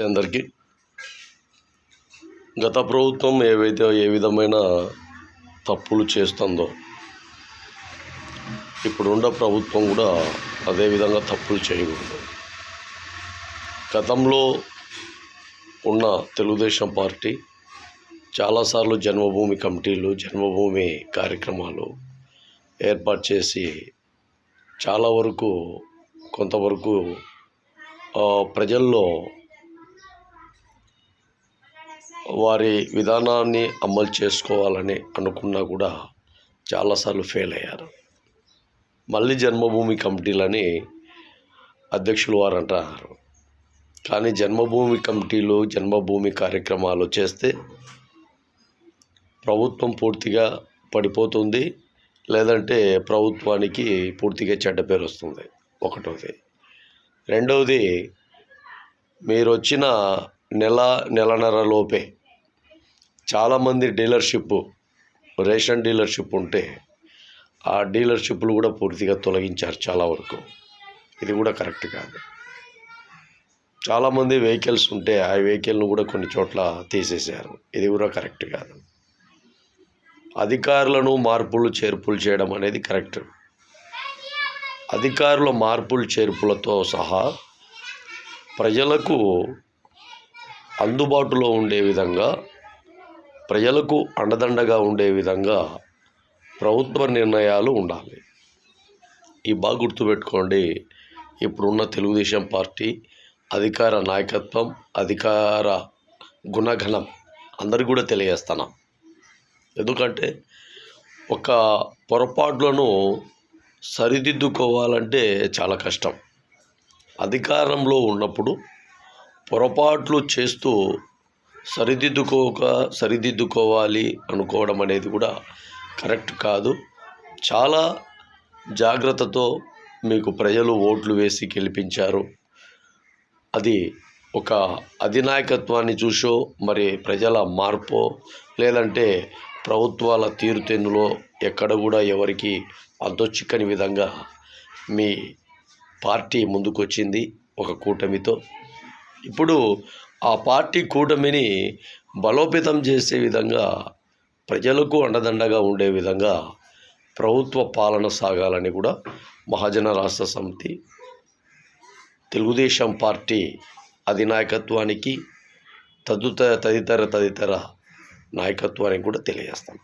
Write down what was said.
అందరికీ గత ప్రభుత్వం ఏ విధమైన తప్పులు చేస్తుందో ఇప్పుడున్న ప్రభుత్వం కూడా అదే విధంగా తప్పులు చేయకూడదు. గతంలో ఉన్న తెలుగుదేశం పార్టీ చాలాసార్లు జన్మభూమి కమిటీలు, జన్మభూమి కార్యక్రమాలు ఏర్పాటు చేసి చాలా వరకు కొంతవరకు ప్రజల్లో వారి విధానాన్ని అమలు చేసుకోవాలని అనుకున్నా కూడా చాలాసార్లు ఫెయిల్ అయ్యారు. మళ్ళీ జన్మభూమి కమిటీలని అధ్యక్షులు వారు అంటారు. కానీ జన్మభూమి కమిటీలు, జన్మభూమి కార్యక్రమాలు చేస్తే ప్రభుత్వం పూర్తిగా పడిపోతుంది, లేదంటే ప్రభుత్వానికి పూర్తిగా చెడ్డ పేరు వస్తుంది. ఒకటోది. రెండవది, మీరు వచ్చిన నెలన్నర లోపే చాలామంది రేషన్ డీలర్షిప్ ఉంటే ఆ డీలర్షిప్లు కూడా పూర్తిగా తొలగించారు చాలా వరకు. ఇది కూడా కరెక్ట్ కాదు. చాలామంది వెహికల్స్ ఉంటే ఆ వెహికల్ను కూడా కొన్ని చోట్ల తీసేశారు. ఇది కూడా కరెక్ట్ కాదు. అధికారులను మార్పులు చేర్పులు చేయడం అనేది కరెక్ట్. అధికారుల మార్పులు చేర్పులతో సహా ప్రజలకు అందుబాటులో ఉండే విధంగా, ప్రజలకు అండదండగా ఉండే విధంగా ప్రభుత్వ నిర్ణయాలు ఉండాలి. ఈ బాగా గుర్తుపెట్టుకోండి. ఇప్పుడున్న తెలుగుదేశం పార్టీ అధికార నాయకత్వం, అధికార గుణగణం అందరికీ కూడా తెలియజేస్తున్నాం. ఎందుకంటే ఒక పొరపాట్లను సరిదిద్దుకోవాలంటే చాలా కష్టం. అధికారంలో ఉన్నప్పుడు పొరపాట్లు చేస్తూ సరిదిద్దుకోవాలి అనుకోవడం అనేది కూడా కరెక్ట్ కాదు. చాలా జాగ్రత్తతో మీకు ప్రజలు ఓట్లు వేసి గెలిపించారు. అది ఒక అధినాయకత్వాన్ని చూసో, మరి ప్రజల మార్పో, లేదంటే ప్రభుత్వాల తీరుతెన్నులో ఎక్కడ కూడా ఎవరికి అంతొచ్చిక్కని విధంగా మీ పార్టీ ముందుకొచ్చింది ఒక కూటమితో. ఇప్పుడు ఆ పార్టీ కూటమిని బలోపేతం చేసే విధంగా, ప్రజలకు అండదండగా ఉండే విధంగా ప్రభుత్వ పాలన సాగాలని కూడా మహాజన రాష్ట్ర సమితి తెలుగుదేశం పార్టీ అధినాయకత్వానికి తదితర నాయకత్వానికి కూడా తెలియజేస్తాం.